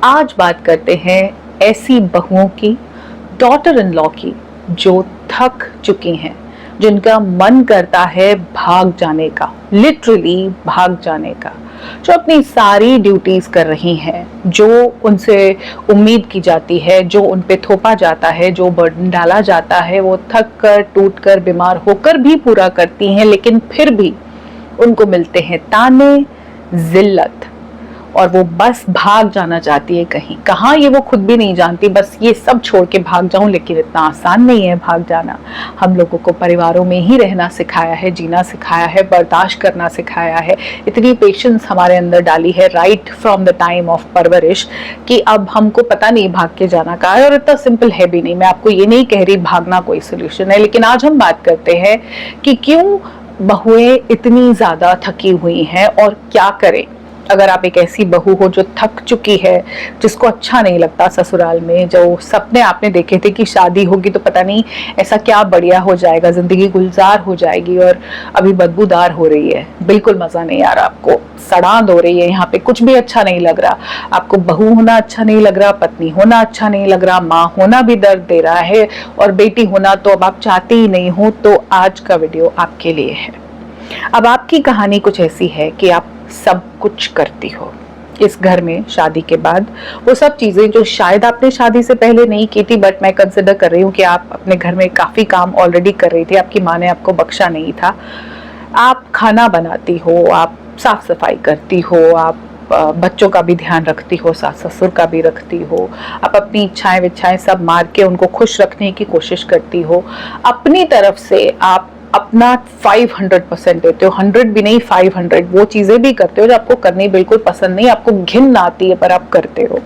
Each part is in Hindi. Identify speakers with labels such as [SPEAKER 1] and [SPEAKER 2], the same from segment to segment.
[SPEAKER 1] आज बात करते हैं ऐसी बहुओं की, डॉटर इन लॉ की, जो थक चुकी हैं, जिनका मन करता है भाग जाने का, लिटरली भाग जाने का, जो अपनी सारी ड्यूटीज कर रही हैं, जो उनसे उम्मीद की जाती है, जो उन पे थोपा जाता है, जो बर्डन डाला जाता है, वो थक कर, टूट कर, बीमार होकर भी पूरा करती हैं, लेकिन फिर भी उनको मिलते हैं ताने, जिल्लत, और वो बस भाग जाना चाहती है कहीं, कहाँ ये वो खुद भी नहीं जानती। बस ये सब छोड़ के भाग जाऊं, लेकिन इतना आसान नहीं है भाग जाना। हम लोगों को परिवारों में ही रहना सिखाया है, जीना सिखाया है, बर्दाश्त करना सिखाया है, इतनी पेशेंस हमारे अंदर डाली है right from the time of परवरिश, कि अब हमको पता नहीं भाग के जाना कहाँ है। और इतना सिंपल है भी नहीं। मैं आपको ये नहीं कह रही भागना कोई सोल्यूशन है, लेकिन आज हम बात करते हैं कि क्यों बहुएं इतनी ज्यादा थकी हुई हैं और क्या करें। अगर आप एक ऐसी बहू हो जो थक चुकी है, जिसको अच्छा नहीं लगता ससुराल में, जो सपने आपने देखे थे कि शादी होगी तो पता नहीं ऐसा क्या बढ़िया हो जाएगा, जिंदगी गुलजार हो जाएगी, और अभी बदबूदार हो रही है, बिल्कुल मजा नहीं आ रहा, आपको सड़ांध हो रही है, यहाँ पे कुछ भी अच्छा नहीं लग रहा, आपको बहू होना अच्छा नहीं लग रहा, पत्नी होना अच्छा नहीं लग रहा, माँ होना भी दर्द दे रहा है, और बेटी होना तो अब आप चाहते ही नहीं हो। तो आज का वीडियो आपके लिए है। अब आपकी कहानी कुछ ऐसी है कि आप सब कुछ करती हो इस घर में शादी के बाद, वो सब चीजें जो शायद आपने शादी से पहले नहीं की थी, बट मैं कंसिडर कर रही हूँ कि आप अपने घर में काफी काम ऑलरेडी कर रही थी, आपकी माँ ने आपको बख्शा नहीं था। आप खाना बनाती हो, आप साफ सफाई करती हो, आप बच्चों का भी ध्यान रखती हो, सास ससुर का भी रखती हो, आप अपनी इच्छाएं विच्छाएं सब मार के उनको खुश रखने की कोशिश करती हो, अपनी तरफ से आप अपना 500% देते हो, 100 भी नहीं 500, वो चीजें भी करते हो जो आपको करनी बिल्कुल पसंद नहीं, आपको घिन आती है, पर आप करते हो।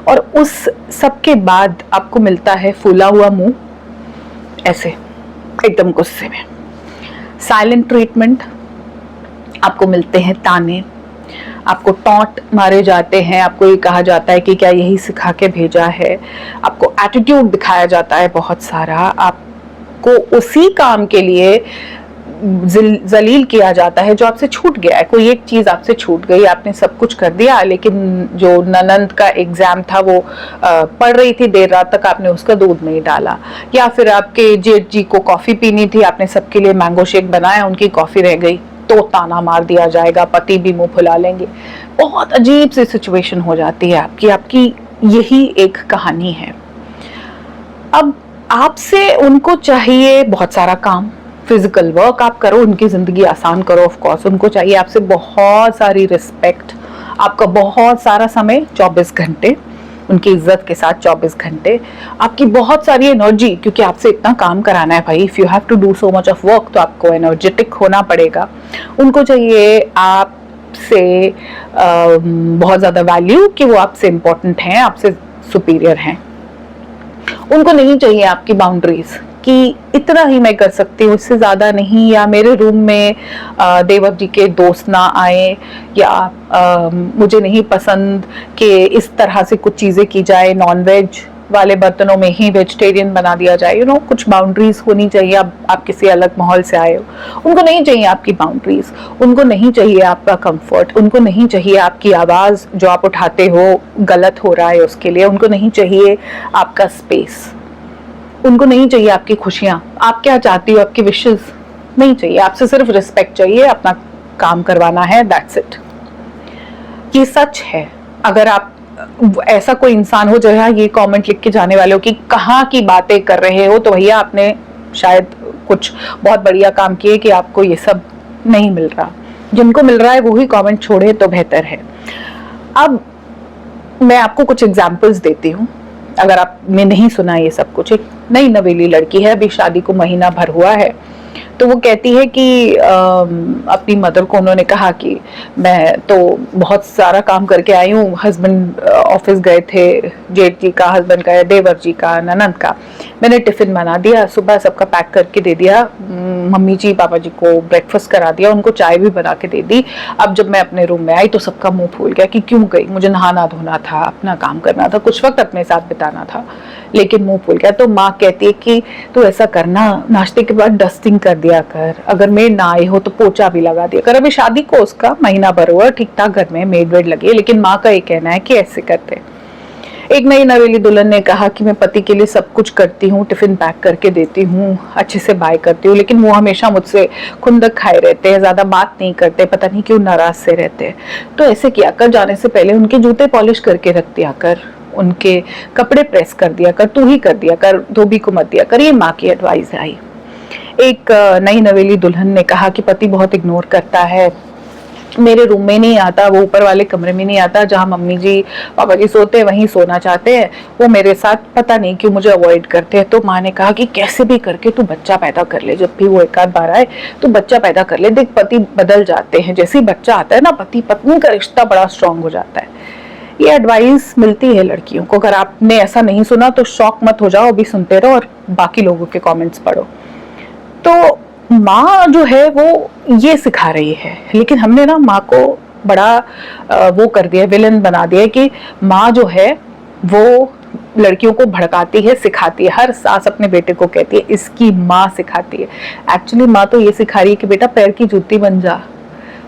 [SPEAKER 1] और उस सब के बाद आपको मिलता है फूला हुआ मुंह, ऐसे एकदम गुस्से में, साइलेंट ट्रीटमेंट, आपको मिलते हैं ताने, आपको टॉन्ट मारे जाते हैं, आपको ये कहा जाता है कि क्या यही सिखा के भेजा है, आपको एटीट्यूड दिखाया जाता है बहुत सारा, आपको उसी काम के लिए जलील किया जाता है जो आपसे छूट गया है। कोई एक चीज आपसे छूट गई, आपने सब कुछ कर दिया, लेकिन जो ननंद का एग्जाम था वो पढ़ रही थी देर रात तक, आपने उसका दूध नहीं डाला, या फिर आपके जेठ जी को कॉफी पीनी थी, आपने सबके लिए मैंगो शेक बनाया, उनकी कॉफी रह गई, तो ताना मार दिया जाएगा, पति भी मुंह फुला लेंगे। बहुत अजीब सी सिचुएशन हो जाती है आपकी यही एक कहानी है। अब आपसे उनको चाहिए बहुत सारा काम, फिजिकल वर्क आप करो, उनकी जिंदगी आसान करो, ऑफ कोर्स उनको चाहिए आपसे बहुत सारी रिस्पेक्ट, आपका बहुत सारा समय, 24 घंटे उनकी इज्जत के साथ, 24 घंटे आपकी बहुत सारी एनर्जी, क्योंकि आपसे इतना काम कराना है भाई, if you have to do so much of work, तो आपको एनर्जेटिक होना पड़ेगा। उनको चाहिए आपसे बहुत ज्यादा वैल्यू, कि वो आपसे इंपॉर्टेंट हैं, आपसे सुपीरियर हैं। उनको नहीं चाहिए आपकी बाउंड्रीज, कि इतना ही मैं कर सकती हूँ, इससे ज्यादा नहीं, या मेरे रूम में देवर जी के दोस्त ना आए, या मुझे नहीं पसंद कि इस तरह से कुछ चीजें की जाए, नॉनवेज वाले बर्तनों में ही वेजिटेरियन बना दिया जाए, कुछ बाउंड्रीज होनी चाहिए। आप किसी अलग माहौल से आए हो, उनको नहीं चाहिए आपकी बाउंड्रीज, उनको नहीं चाहिए आपका कंफर्ट, उनको नहीं चाहिए आपकी आवाज जो आप उठाते हो गलत हो रहा है उसके लिए, उनको नहीं चाहिए आपका स्पेस, उनको नहीं चाहिए आपकी खुशियां, आप क्या चाहती हो, आपकी विशेस नहीं चाहिए, आपसे सिर्फ रिस्पेक्ट चाहिए, अपना काम करवाना है, दैट्स इट। ये सच है। अगर आप ऐसा कोई इंसान हो जहाँ ये कमेंट लिख के जाने वाले हो कि कहाँ की बातें कर रहे हो, तो भैया आपने शायद कुछ बहुत बढ़िया काम किए कि आपको ये सब नहीं मिल रहा। जिनको मिल रहा है वो ही कमेंट छोड़े तो बेहतर है। अब मैं आपको कुछ एग्जांपल्स देती हूँ, अगर आपने नहीं सुना ये सब कुछ। एक नई नवेली लड़की है, अभी शादी को महीना भर हुआ है, तो वो कहती है कि अपनी मदर को उन्होंने कहा कि मैं तो बहुत सारा काम करके आई हूँ, हस्बैंड ऑफिस गए थे, जेठ जी का हस्बैंड का, देवर जी का, ननंद का, मैंने टिफिन बना दिया, सुबह सबका पैक करके दे दिया, मम्मी जी पापा जी को ब्रेकफास्ट करा दिया, उनको चाय भी बना के दे दी। अब जब मैं अपने रूम में आई तो सबका मुंह फूल गया कि क्यों गई, मुझे नहाना धोना था, अपना काम करना था, कुछ वक्त अपने साथ बिताना था, लेकिन मुंह फूल गया। तो माँ कहती है कि तू ऐसा करना, नाश्ते के बाद डस्टिंग कर दिया कर, अगर मेड ना आई हो तो पोछा भी लगा दिया कर। अभी शादी को उसका महीना भर हुआ, ठीक ठाक घर में मेड वेड लगे, लेकिन माँ का ये कहना है कि ऐसे करते। एक नई नवेली दुल्हन ने कहा कि मैं पति के लिए सब कुछ करती हूँ, टिफिन पैक करके देती हूँ, अच्छे से बाय करती हूँ, लेकिन वो हमेशा मुझसे खुंदक खाए रहते हैं, ज्यादा बात नहीं करते, पता नहीं क्यों नाराज से रहते हैं। तो ऐसे किया कर, जाने से पहले उनके जूते पॉलिश करके रख दिया कर, उनके कपड़े प्रेस कर दिया कर, तू ही कर दिया कर, धोबी को मत दिया कर। ये माँ की एडवाइस आई। एक नई नवेली दुल्हन ने कहा कि पति बहुत इग्नोर करता है, मेरे रूम में नहीं आता, वो ऊपर वाले कमरे में नहीं आता, जहाँ मम्मी जी पापा जी सोते हैं वहीं सोना चाहते हैं, वो मेरे साथ पता नहीं क्यों मुझे अवॉइड करते हैं। तो माँ ने कहा कि कैसे भी करके तू बच्चा पैदा कर ले, जब भी वो एक आध बार आए तो बच्चा पैदा कर ले, देख पति बदल जाते हैं, जैसे ही बच्चा आता है ना पति पत्नी का रिश्ता बड़ा स्ट्रांग हो जाता है। ये एडवाइस मिलती है लड़कियों को। अगर आपने ऐसा नहीं सुना तो शॉक मत हो जाओ, अभी सुनते रहो और बाकी लोगों के कमेंट्स पढ़ो। तो माँ जो है वो ये सिखा रही है, लेकिन हमने ना माँ को बड़ा वो कर दिया, विलन बना दिया कि माँ जो है वो लड़कियों को भड़काती है, सिखाती है। हर सास अपने बेटे को कहती है इसकी माँ सिखाती है। एक्चुअली माँ तो ये सिखा रही है कि बेटा पैर की जूती बन जा,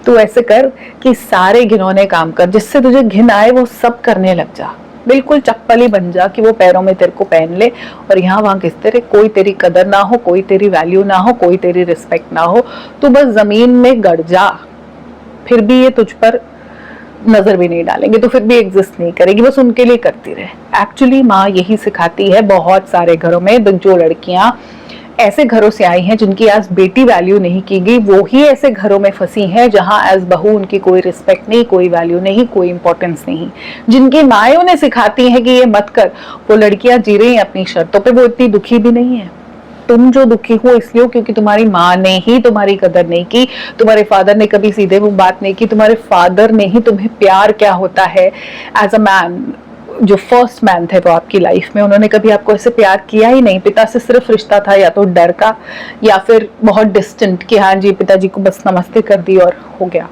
[SPEAKER 1] तू ऐसे कर कि सारे घिनौने काम कर, जिससे तुझे घिन आए वो सब करने लग जा, बिल्कुल चप्पल ही बन जा कि वो पैरों में तेरे को पहन ले और यहाँ वहां घिसते रहे, कोई तेरी कदर ना हो, कोई तेरी वैल्यू ना हो, कोई तेरी रिस्पेक्ट ना हो, तू बस जमीन में गड़ जा, फिर भी ये तुझ पर नजर भी नहीं डालेंगे, तो फिर भी एग्जिस्ट नहीं करेगी, बस उनके लिए करती रहे। एक्चुअली माँ यही सिखाती है बहुत सारे घरों में। जो लड़कियां ऐसे घरों से आई हैं जिनकी एज बेटी वैल्यू नहीं की गई, वो ही ऐसे घरों में फंसी हैं जहां एज बहू उनकी कोई रिस्पेक्ट नहीं, कोई वैल्यू नहीं, कोई इंपॉर्टेंस नहीं। जिनकी माएँ उन्हें सिखाती हैं कि ये मत कर, वो लड़कियां जी रही हैं अपनी शर्तों पे, वो इतनी दुखी भी नहीं है। तुम जो दुखी हो इसलिए हो क्योंकि तुम्हारी माँ ने ही तुम्हारी कदर नहीं की, तुम्हारे फादर ने कभी सीधे वो बात नहीं की, तुम्हारे फादर ने ही तुम्हें प्यार क्या होता है एज अ मैन, जो फर्स्ट मैन थे वो आपकी लाइफ में, उन्होंने कभी आपको ऐसे प्यार किया ही नहीं। पिता से सिर्फ रिश्ता था या तो डर का या फिर बहुत डिस्टेंट कि हाँ जी पिताजी को बस नमस्ते कर दी और हो गया।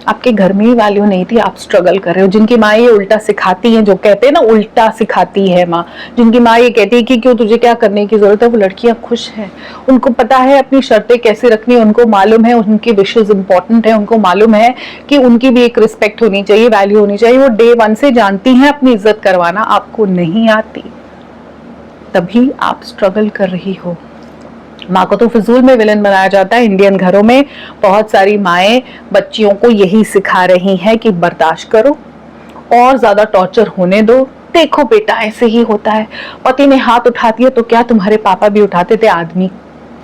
[SPEAKER 1] आपके घर में ही वैल्यू नहीं थी, आप स्ट्रगल कर रहे हो। जिनकी माँ ये उल्टा सिखाती है, जो कहते हैं ना उल्टा सिखाती है माँ, जिनकी माँ ये कहती है कि क्यों तुझे क्या करने की जरूरत है, वो लड़कियां खुश हैं, उनको पता है अपनी शर्तें कैसे रखनी है, उनको मालूम है उनकी विशेष इंपॉर्टेंट है, उनको मालूम है कि उनकी भी एक रिस्पेक्ट होनी चाहिए, वैल्यू होनी चाहिए। वो डे वन से जानती हैं अपनी इज्जत करवाना, आपको नहीं आती, तभी आप स्ट्रगल कर रही हो। माँ को तो फिजूल में विलन बनाया जाता है। इंडियन घरों में बहुत सारी माएँ बच्चियों को यही सिखा रही हैं कि बर्दाश्त करो और ज्यादा टॉर्चर होने दो, देखो बेटा ऐसे ही होता है, पति ने हाथ उठा दिया तो क्या तुम्हारे पापा भी उठाते थे, आदमी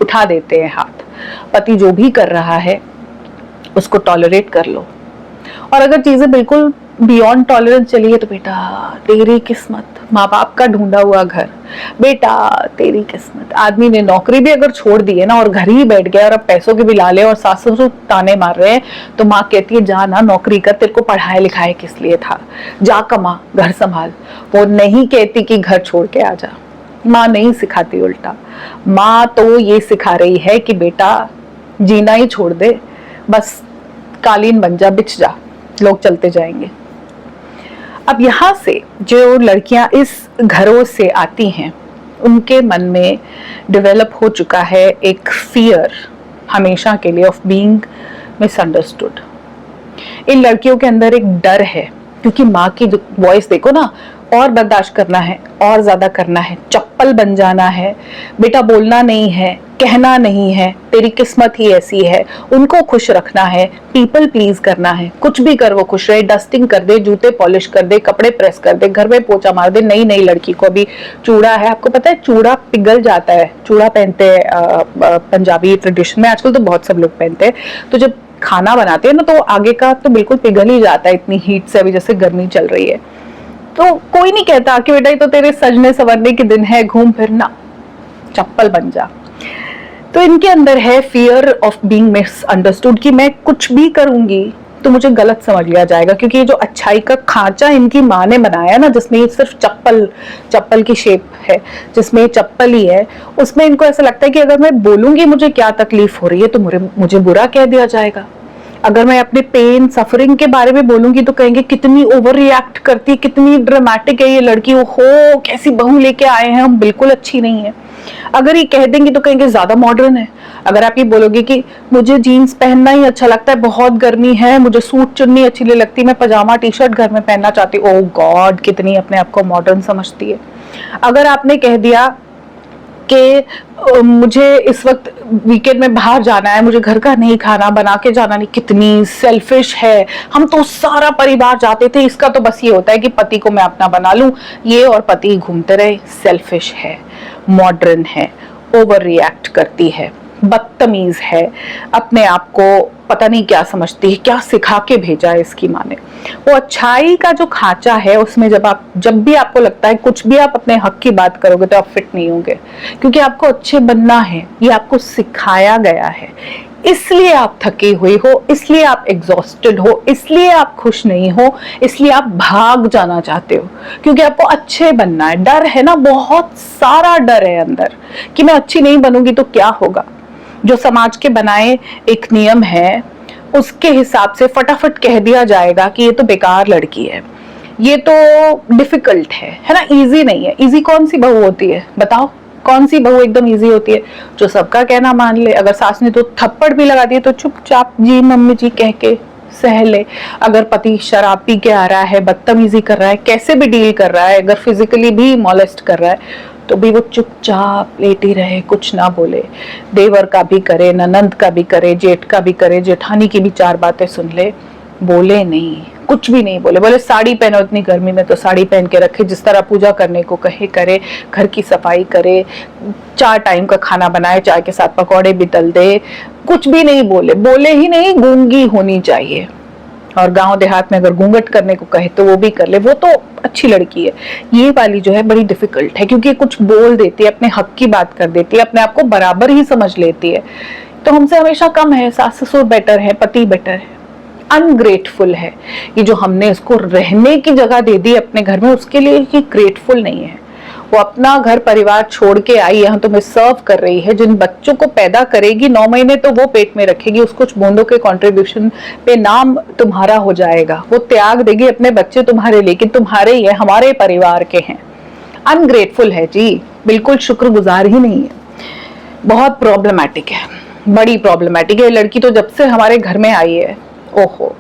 [SPEAKER 1] उठा देते हैं हाथ। पति जो भी कर रहा है उसको टॉलरेट कर लो, और अगर चीजें बिल्कुल बियॉन्ड टॉलरेंस चली है तो बेटा तेरी किस्मत, माँ बाप का ढूंढा हुआ घर, बेटा तेरी किस्मत। आदमी ने नौकरी भी अगर छोड़ दी है ना और घर ही बैठ गया और अब पैसों के भी लाले और सास ससुर ताने मार रहे हैं, तो माँ कहती है जा ना नौकरी कर, तेरे को पढ़ाया लिखाया किस लिए था, जा कमा घर संभाल। वो नहीं कहती कि घर छोड़ के आ जा, माँ नहीं सिखाती, उल्टा माँ तो ये सिखा रही है कि बेटा जीना ही छोड़ दे, बस कालीन बन जा, बिछ जा, लोग चलते जाएंगे। अब यहाँ से जो लड़कियां इस घरों से आती हैं उनके मन में डेवलप हो चुका है एक फियर हमेशा के लिए ऑफ बीइंग मिसअंडरस्टूड। इन लड़कियों के अंदर एक डर है, क्योंकि माँ की वॉइस देखो ना, और बर्दाश्त करना है और ज्यादा करना है, चप्पल बन जाना है, बेटा बोलना नहीं है, कहना नहीं है, तेरी किस्मत ही ऐसी है, उनको खुश रखना है, पीपल प्लीज करना है, कुछ भी कर वो खुश रहे, डस्टिंग कर दे, जूते पॉलिश कर दे, कपड़े प्रेस कर दे, घर में पोछा मार दे। नई नई लड़की को अभी चूड़ा है, आपको पता है चूड़ा पिघल जाता है, चूड़ा पहनते हैं पंजाबी ट्रेडिशन में, आजकल तो बहुत सब लोग पहनते हैं, तो जब खाना बनाते हैं ना तो आगे का तो बिल्कुल पिघल ही जाता है, इतनी हीट से, अभी जैसे गर्मी चल रही है। तो कोई नहीं कहता कि बेटा ये तो तेरे सजने संवरने के दिन है, घूम फिर ना, चप्पल बन जा। तो इनके अंदर है फियर ऑफ बीइंग मिसअंडरस्टूड कि मैं कुछ भी करूंगी तो मुझे गलत समझ लिया जाएगा, क्योंकि ये जो अच्छाई का खांचा इनकी माँ ने बनाया ना, जिसमें सिर्फ चप्पल की शेप है, जिसमें चप्पल ही है, उसमें इनको ऐसा लगता है कि अगर मैं बोलूंगी मुझे क्या तकलीफ हो रही है तो मुझे बुरा कह दिया जाएगा। अगर मैं अपने पेन सफरिंग के बारे में बोलूंगी तो कहेंगे कितनी ओवर रिएक्ट करती है, कितनी ड्रामेटिक है ये लड़की, हो कैसी बहू लेके आए हैं हम, बिल्कुल अच्छी नहीं है। अगर ये कह देंगे तो कहेंगे ज्यादा मॉडर्न है। अगर आप ये बोलोगे कि मुझे जीन्स पहनना ही अच्छा लगता है, बहुत गर्मी है, मुझे सूट चुन्नी अच्छी नहीं लगती, मैं पजामा टी शर्ट घर में पहनना चाहती हूँ, ओह गॉड कितनी अपने आप को मॉडर्न समझती है। अगर आपने कह दिया कि मुझे इस वक्त वीकेंड में बाहर जाना है, मुझे घर का नहीं खाना बना के जाना नहीं, कितनी सेल्फिश है, हम तो सारा परिवार जाते थे, इसका तो बस ये होता है कि पति को मैं अपना बना लूं, ये और पति घूमते रहे, सेल्फिश है, मॉडर्न है, ओवर रिएक्ट करती है, बदतमीज है, अपने आप को पता नहीं क्या समझती है, क्या सिखा के भेजा है इसकी माँ ने। वो अच्छाई का जो खांचा है उसमें जब भी आपको लगता है कुछ भी आप अपने हक की बात करोगे तो आप फिट नहीं होंगे, क्योंकि आपको अच्छे बनना है, ये आपको सिखाया गया है। इसलिए आप थकी हुई हो, इसलिए आप एग्जॉस्टेड हो, इसलिए आप खुश नहीं हो, इसलिए आप भाग जाना चाहते हो, क्योंकि आपको अच्छे बनना है। डर है ना, बहुत सारा डर है अंदर कि मैं अच्छी नहीं बनूंगी तो क्या होगा। जो समाज के बनाए एक नियम है उसके हिसाब से फटाफट कह दिया जाएगा कि ये तो बेकार लड़की है, ये तो डिफिकल्ट है ना, इजी नहीं है। इजी कौन सी बहू होती है बताओ, कौन सी बहू एकदम इजी होती है? जो सबका कहना मान ले, अगर सास ने तो थप्पड़ भी लगा दिए तो चुपचाप जी मम्मी जी कह के सह ले। अगर पति शराब पी के आ रहा है, बदतमीजी कर रहा है, कैसे भी डील कर रहा है, अगर फिजिकली भी मॉलेस्ट कर रहा है तो भी वो चुपचाप लेटी रहे, कुछ ना बोले। देवर का भी करे, ननंद का भी करे, जेठ का भी करे, जेठानी की भी चार बातें सुन ले, बोले नहीं, कुछ भी नहीं बोले। बोले साड़ी पहनो इतनी गर्मी में तो साड़ी पहन के रखे, जिस तरह पूजा करने को कहे करे, घर की सफाई करे, 4 टाइम का खाना बनाए, चाय के साथ पकौड़े भी तल दे, कुछ भी नहीं बोले, बोले ही नहीं, गूंगी होनी चाहिए। और गांव देहात में अगर घूंघट करने को कहे तो वो भी कर ले, वो तो अच्छी लड़की है। ये वाली जो है बड़ी डिफिकल्ट है, क्योंकि कुछ बोल देती है, अपने हक की बात कर देती है, अपने आप को बराबर ही समझ लेती है, तो हमसे हमेशा कम है, सास ससुर बेटर है, पति बेटर है, अनग्रेटफुल है। ये जो हमने इसको रहने की जगह दे दी अपने घर में, उसके लिए ये ग्रेटफुल नहीं है। वो अपना घर परिवार छोड़ के आई, यहाँ तुम्हें सर्व कर रही है, जिन बच्चों को पैदा करेगी 9 महीने तो वो पेट में रखेगी, उसको कुछ बूंदों के कंट्रीब्यूशन पे नाम तुम्हारा हो जाएगा, वो त्याग देगी अपने बच्चे तुम्हारे, लेकिन तुम्हारे ही है, हमारे परिवार के हैं। अनग्रेटफुल है जी, बिल्कुल शुक्रगुजार ही नहीं है, बहुत प्रॉब्लमैटिक है, बड़ी प्रॉब्लमैटिक है। लड़की तो जब से हमारे घर में आई है, ओहो,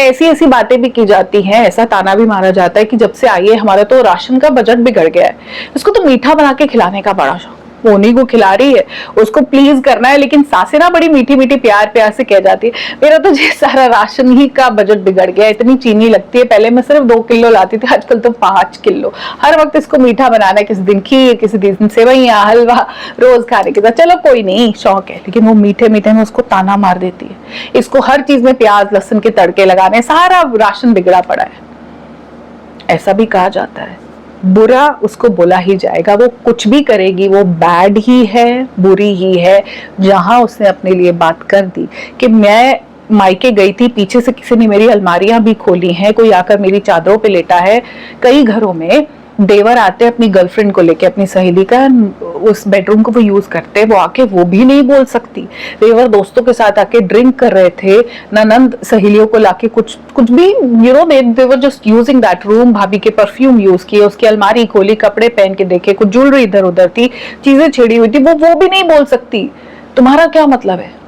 [SPEAKER 1] ऐसी ऐसी बातें भी की जाती हैं, ऐसा ताना भी मारा जाता है कि जब से आई है हमारा तो राशन का बजट बिगड़ गया है, इसको तो मीठा बना के खिलाने का बड़ा शौक, वो उन्हीं को खिला रही है, उसको प्लीज करना है, लेकिन सासे ना बड़ी मीठी मीठी प्यार प्यार से कह जाती है मेरा तो ये सारा राशन ही का बजट बिगड़ गया, इतनी चीनी लगती है, पहले मैं सिर्फ 2 किलो लाती थी, आजकल तो 5 किलो, हर वक्त इसको मीठा बनाना है, किसी दिन खीर, किसी दिन सेवैयां, हलवा, रोज खाने के साथ, चलो कोई नहीं शौक है, लेकिन वो मीठे मीठे में उसको ताना मार देती है, इसको हर चीज में प्याज लहसुन के तड़के लगाने, सारा राशन बिगड़ा पड़ा है, ऐसा भी कहा जाता है। बुरा उसको बोला ही जाएगा, वो कुछ भी करेगी वो बैड ही है, बुरी ही है। जहां उसने अपने लिए बात कर दी कि मैं मायके गई थी, पीछे से किसी ने मेरी अलमारियां भी खोली हैं, कोई आकर मेरी चादरों पे लेटा है। कई घरों में देवर आते अपनी गर्लफ्रेंड को लेके, अपनी सहेली का, उस बेडरूम को वो यूज करते, वो आके वो भी नहीं बोल सकती। देवर दोस्तों के साथ आके ड्रिंक कर रहे थे, ननंद सहेलियों को लाके कुछ भी, you know, they were just using that room, भाभी के परफ्यूम यूज किए, उसकी अलमारी खोली, कपड़े पहन के देखे, कुछ ज्वेलरी इधर उधर थी, चीजें छेड़ी हुई थी, वो भी नहीं बोल सकती। तुम्हारा क्या मतलब है?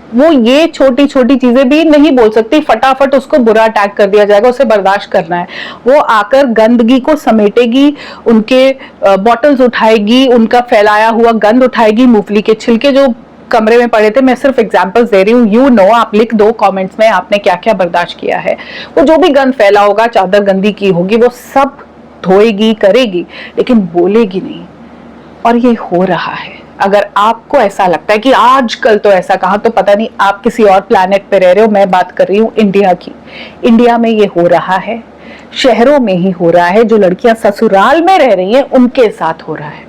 [SPEAKER 1] वो ये छोटी छोटी चीजें भी नहीं बोल सकती, फटाफट उसको बुरा अटैक कर दिया जाएगा, उसे बर्दाश्त करना है। वो आकर गंदगी को समेटेगी, उनके बॉटल्स उठाएगी, उनका फैलाया हुआ गंद उठाएगी, मूंगफली के छिलके जो कमरे में पड़े थे, मैं सिर्फ एग्जांपल्स दे रही हूँ, यू नो, आप लिख दो कमेंट्स में आपने क्या क्या बर्दाश्त किया है। वो जो भी गंद फैला होगा, चादर गंदी की होगी, वो सब धोएगी, करेगी, लेकिन बोलेगी नहीं। और ये हो रहा है। अगर आपको ऐसा लगता है कि आजकल तो ऐसा कहा, तो पता नहीं आप किसी और प्लैनेट पे रह रहे हो। मैं बात कर रही हूँ इंडिया की। इंडिया में ये हो रहा है, शहरों में ही हो रहा है। जो लड़कियां ससुराल में रह रही हैं उनके साथ हो रहा है।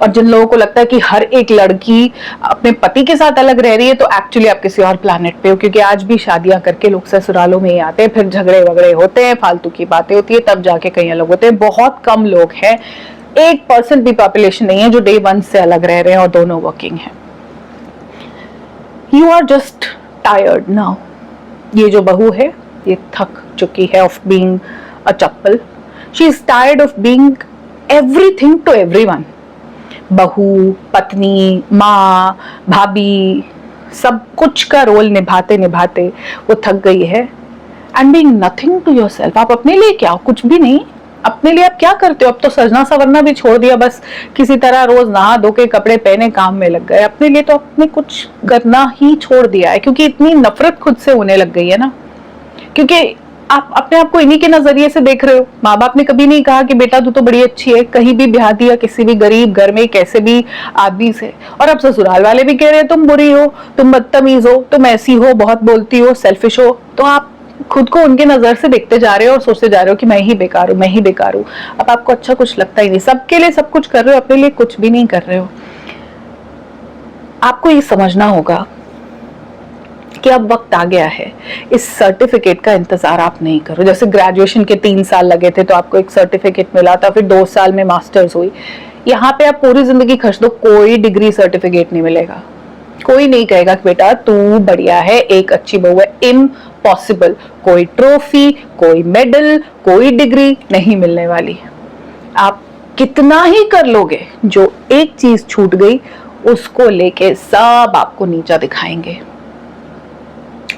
[SPEAKER 1] और जिन लोगों को लगता है कि हर एक लड़की अपने पति के साथ अलग रह रही है, तो एक्चुअली आप किसी और प्लैनेट पे हो, क्योंकि आज भी शादियां करके लोग ससुरालों में ही आते हैं, फिर झगड़े वगड़े होते हैं, फालतू की बातें होती है, तब जाके कई अलग होते हैं। बहुत कम लोग हैं, 1% भी पॉपुलेशन नहीं है जो डे 1 से अलग रह रहे हैं और दोनों वर्किंग हैं। You are just tired now. ये जो बहू है ये थक चुकी है ऑफ बीइंग अ चप्पल। She is tired of being everything to everyone. बहू, पत्नी, माँ, भाभी, सब कुछ का रोल निभाते निभाते वो थक गई है। And being nothing to yourself, आप अपने लिए क्या, कुछ भी नहीं। अपने लिए आप क्या करते हो? अब तो सजना सवरना भी छोड़ दिया, बस किसी तरह रोज नहा धो के कपड़े पहने काम में लग गए। अपने लिए तो आपने कुछ करना ही छोड़ दिया है, क्योंकि इतनी नफरत खुद से होने लग गई है ना, क्योंकि आप अपने आप को इन्हीं के नजरिए से देख रहे हो। माँ बाप ने कभी नहीं कहा कि बेटा तू तो बड़ी अच्छी है, कहीं भी ब्याह दिया किसी भी गरीब घर में कैसे भी आदमी से। और अब ससुराल वाले भी कह रहे हैं तुम बुरी हो, तुम बदतमीज हो, तुम ऐसी हो, बहुत बोलती हो, सेल्फिश हो। तो आप खुद को उनके नजर से देखते जा रहे हो और सोचते जा रहे हो कि मैं ही बेकार हूं, मैं ही बेकार हूं। अब आपको अच्छा कुछ लगता ही नहीं, सबके लिए सब कुछ कर रहे हो, अपने लिए कुछ भी नहीं कर रहे हो। आपको ये समझना होगा कि अब वक्त आ गया है, इस सर्टिफिकेट का इंतजार आप नहीं करो। जैसे ग्रेजुएशन के 3 साल लगे थे तो आपको एक सर्टिफिकेट मिला था, फिर 2 साल में मास्टर्स हुई। यहाँ पे आप पूरी जिंदगी खर्च दो, कोई डिग्री सर्टिफिकेट नहीं मिलेगा। कोई नहीं कहेगा कि बेटा तू बढ़िया है, एक अच्छी बहू है। इम्पॉसिबल। कोई ट्रॉफी, कोई मेडल, कोई डिग्री नहीं मिलने वाली। आप कितना ही कर लोगे, जो एक चीज छूट गई उसको लेके सब आपको नीचा दिखाएंगे।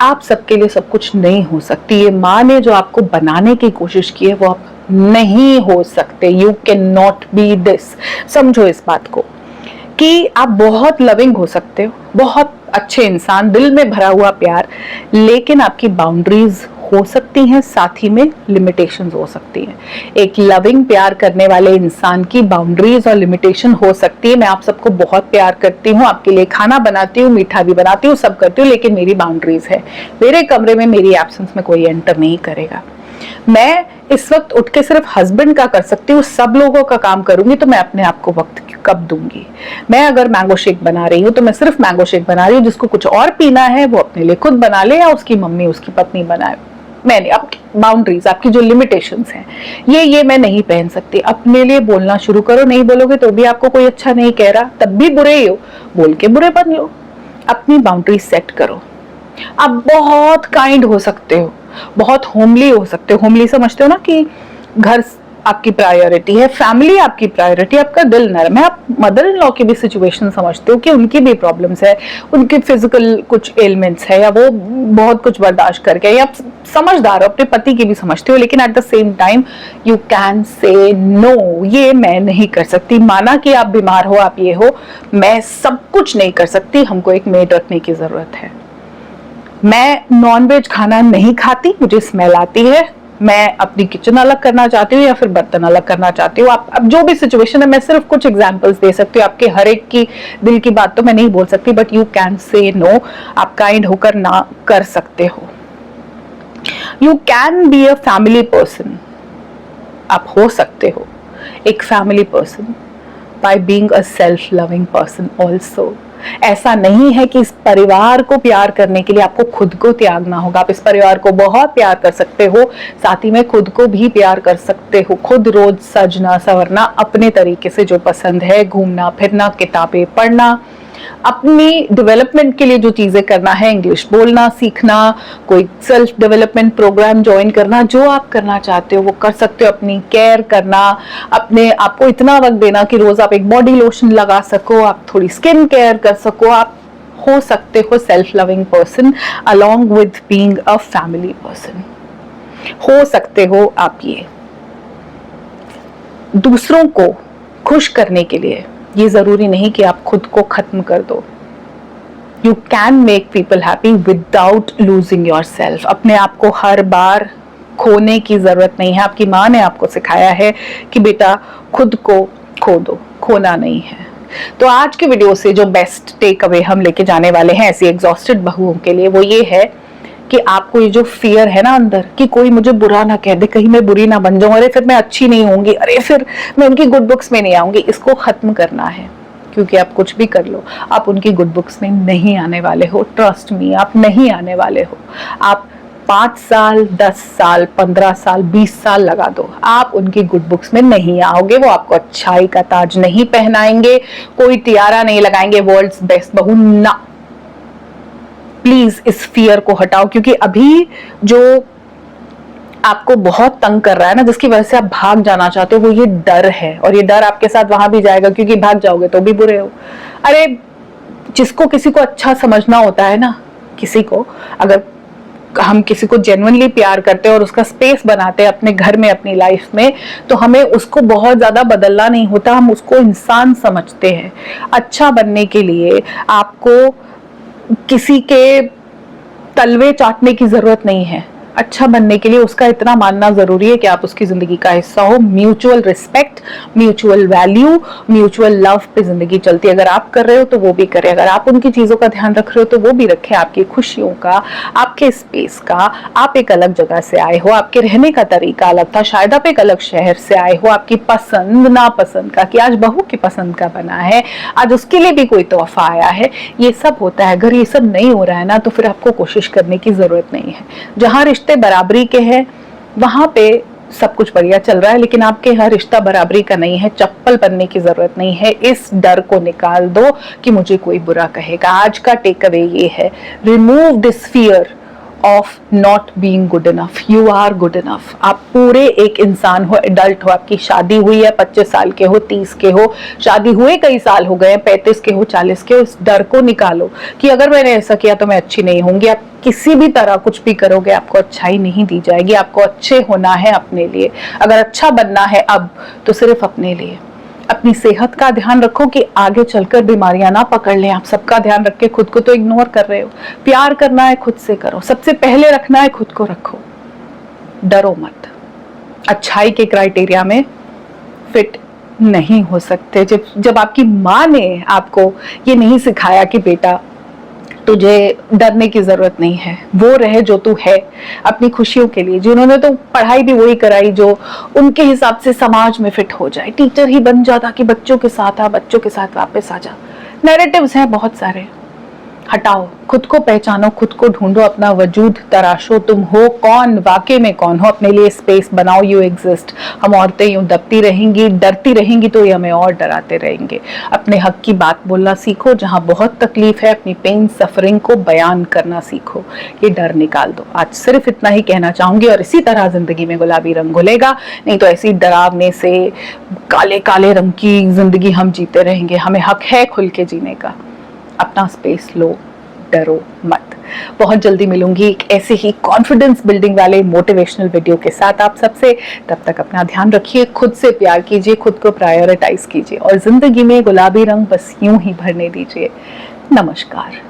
[SPEAKER 1] आप सबके लिए सब कुछ नहीं हो सकती। ये माँ ने जो आपको बनाने की कोशिश की है वो आप नहीं हो सकते। You can not be this. समझो इस बात को कि आप बहुत लविंग हो सकते हो, बहुत अच्छे इंसान, दिल में भरा हुआ प्यार, लेकिन आपकी बाउंड्रीज हो सकती हैं, साथ ही में लिमिटेशंस हो सकती हैं। एक लविंग प्यार करने वाले इंसान की बाउंड्रीज और लिमिटेशन हो सकती है। मैं आप सबको बहुत प्यार करती हूँ, आपके लिए खाना बनाती हूँ, मीठा भी बनाती हूँ, सब करती हूँ, लेकिन मेरी बाउंड्रीज है। मेरे कमरे में मेरी एब्सेंस में कोई एंटर नहीं करेगा। मैं इस वक्त उठ के सिर्फ हस्बैंड का कर सकती हूँ, सब लोगों का काम करूंगी तो मैं अपने आप को वक्त कब दूंगी? मैं अगर मैंगो शेक बना रही हूँ तो मैं सिर्फ मैंगो शेक बना रही हूँ। जिसको कुछ और पीना है वो अपने लिए खुद बना ले या उसकी मम्मी, उसकी पत्नी बनाए। मैंने आपकी बाउंड्रीज, आपकी जो लिमिटेशंस हैं, ये मैं नहीं पहन सकती। अपने लिए बोलना शुरू करो। नहीं बोलोगे तो भी आपको कोई अच्छा नहीं कह रहा, तब भी बुरे ही हो, बोल के बुरे बन लो। अपनी बाउंड्री सेट करो। आप बहुत काइंड हो सकते हो, बहुत होमली हो सकते हो। होमली समझते हो ना, कि घर आपकी प्रायोरिटी है, फैमिली आपकी प्रायोरिटी, आपका दिल नरम है। आप मदर इन लॉ की भी सिचुएशन समझते हो कि उनकी भी प्रॉब्लम्स है, उनके फिजिकल कुछ एलिमेंट्स है, या वो बहुत कुछ बर्दाश्त करके, या आप समझदार हो, अपने पति की भी समझते हो, लेकिन at the same time you can say no, ये मैं नहीं कर सकती। माना कि आप बीमार हो, आप ये हो, मैं सब कुछ नहीं कर सकती, हमको एक मेड रखने की जरूरत है। मैं नॉनवेज खाना नहीं खाती, मुझे स्मेल आती है, मैं अपनी किचन अलग करना चाहती हूँ या फिर बर्तन अलग करना चाहती हूँ। आप अब जो भी सिचुएशन है, मैं सिर्फ कुछ एग्जांपल्स दे सकती हूँ, आपके हर एक की दिल की बात तो मैं नहीं बोल सकती, but you can say no. आप काइंड होकर ना कर सकते हो। You can be a family person. आप हो सकते हो एक family person by being a self loving person also. ऐसा नहीं है कि इस परिवार को प्यार करने के लिए आपको खुद को त्यागना होगा। आप इस परिवार को बहुत प्यार कर सकते हो, साथ ही में खुद को भी प्यार कर सकते हो। खुद रोज सजना संवरना अपने तरीके से, जो पसंद है, घूमना फिरना, किताबें पढ़ना, अपनी डेवलपमेंट के लिए जो चीजें करना है, इंग्लिश बोलना सीखना, कोई सेल्फ डेवलपमेंट प्रोग्राम ज्वाइन करना, जो आप करना चाहते हो वो कर सकते हो। अपनी केयर करना, अपने आपको इतना वक्त देना कि रोज आप एक बॉडी लोशन लगा सको, आप थोड़ी स्किन केयर कर सको। आप हो सकते हो self loving person along with being a family person. हो सकते हो आप ये। दूसरों को खुश करने के लिए ये जरूरी नहीं कि आप खुद को खत्म कर दो। You can make people happy without losing your self. अपने आप को हर बार खोने की जरूरत नहीं है। आपकी माँ ने आपको सिखाया है कि बेटा खुद को खो दो, खोना नहीं है। तो आज के वीडियो से जो बेस्ट टेक अवे हम लेके जाने वाले हैं ऐसी एग्जॉस्टेड बहुओं के लिए, वो ये है कि आपको ये जो फियर है ना अंदर कि कोई मुझे बुरा ना कह दे, कहीं मैं बुरी ना बन जाऊं, अरे फिर मैं अच्छी नहीं होंगी, अरे फिर मैं उनकी गुड बुक्स में नहीं आऊंगी, इसको खत्म करना है। क्योंकि आप कुछ भी कर लो, आप उनकी गुड बुक्स में नहीं आने वाले हो। ट्रस्ट मी, आप नहीं आने वाले हो। आप 5 साल, 10 साल, 15 साल, 20 साल लगा दो, आप उनकी गुड बुक्स में नहीं आओगे। वो आपको अच्छाई का ताज नहीं पहनाएंगे, कोई टियारा नहीं लगाएंगे, वर्ल्ड्स बेस्ट बहू ना। प्लीज इस फियर को हटाओ, क्योंकि अभी जो आपको बहुत तंग कर रहा है ना, जिसकी वजह से आप भाग जाना चाहते हो, वो ये डर है। और ये डर आपके साथ वहां भी जाएगा, क्योंकि भाग जाओगे तो भी बुरे हो। अरे जिसको किसी को अच्छा समझना होता है ना, किसी को अगर हम किसी को जेन्युइनली प्यार करते हैं और उसका स्पेस बनाते हैं अपने घर में, अपनी लाइफ में, तो हमें उसको बहुत ज्यादा बदलना नहीं होता, हम उसको इंसान समझते हैं। अच्छा बनने के लिए आपको किसी के तलवे चाटने की जरूरत नहीं है। अच्छा बनने के लिए उसका इतना मानना जरूरी है कि आप उसकी जिंदगी का हिस्सा हो। Mutual respect, mutual value, mutual love पे जिंदगी चलती है। अगर आप कर रहे हो तो वो भी करे, अगर आप उनकी चीजों का ध्यान रख रहे हो तो वो भी रखे, आपकी खुशियों का, आपके स्पेस का। आप एक अलग जगह से आए हो, आपके रहने का तरीका अलग था, शायद आप एक अलग शहर से आए हो, आपकी पसंद नापसंद का, कि आज बहू की पसंद का बना है, आज उसके लिए भी कोई तोहफा आया है, ये सब होता है। अगर ये सब नहीं हो रहा है ना, तो फिर आपको कोशिश करने की जरूरत नहीं है। जहां रिश्ते बराबरी के हैं वहां पे सब कुछ बढ़िया चल रहा है, लेकिन आपके हर रिश्ता बराबरी का नहीं है। चप्पल बनने की जरूरत नहीं है। इस डर को निकाल दो कि मुझे कोई बुरा कहेगा। आज का टेक अवे ये है, remove this fear of not being good enough. You are good enough. आप पूरे एक इंसान हो, एडल्ट हो। आपकी शादी हुई है, 25 साल के हो, 30 के हो, शादी हुए कई साल हो गए, 35 के हो, 40 के हो। इस डर को निकालो कि अगर मैंने ऐसा किया तो मैं अच्छी नहीं होंगी। आप किसी भी तरह कुछ भी करोगे, आपको अच्छाई नहीं दी जाएगी। आपको अच्छे होना है अपने लिए। अगर अच्छा बनना है अब, तो सिर्फ अपने लिए। अपनी सेहत का ध्यान रखो कि आगे चलकर बीमारियां ना पकड़ लें। आप सबका ध्यान रख के खुद को तो इग्नोर कर रहे हो। प्यार करना है खुद से करो, सबसे पहले रखना है खुद को रखो। डरो मत। अच्छाई के क्राइटेरिया में फिट नहीं हो सकते। जब आपकी माँ ने आपको ये नहीं सिखाया कि बेटा तुझे डरने की जरूरत नहीं है, वो रहे जो तू है अपनी खुशियों के लिए, जिन्होंने तो पढ़ाई भी वही कराई जो उनके हिसाब से समाज में फिट हो जाए। टीचर ही बन जाता कि बच्चों के साथ आ, बच्चों के साथ वापस आ जा। नैरेटिव्स हैं बहुत सारे, हटाओ। खुद को पहचानो, खुद को ढूंढो, अपना वजूद तराशो। तुम हो कौन, वाकई में कौन हो। अपने लिए स्पेस बनाओ। You exist. हम औरतें यूं दबती रहेंगी, डरती रहेंगी तो ये हमें और डराते रहेंगे। अपने हक की बात बोलना सीखो। जहां बहुत तकलीफ है, अपनी पेन सफरिंग को बयान करना सीखो। ये डर निकाल दो। आज सिर्फ इतना ही कहना चाहूंगी, और इसी तरह जिंदगी में गुलाबी रंग घुलेगा। नहीं तो ऐसी डरावने से काले काले रंग की जिंदगी हम जीते रहेंगे। हमें हक है खुल के जीने का। अपना स्पेस लो, डरो मत। बहुत जल्दी मिलूंगी एक ऐसे ही कॉन्फिडेंस बिल्डिंग वाले मोटिवेशनल वीडियो के साथ आप सबसे। तब तक अपना ध्यान रखिए, खुद से प्यार कीजिए, खुद को प्रायोरिटाइज कीजिए, और जिंदगी में गुलाबी रंग बस यूं ही भरने दीजिए। नमस्कार।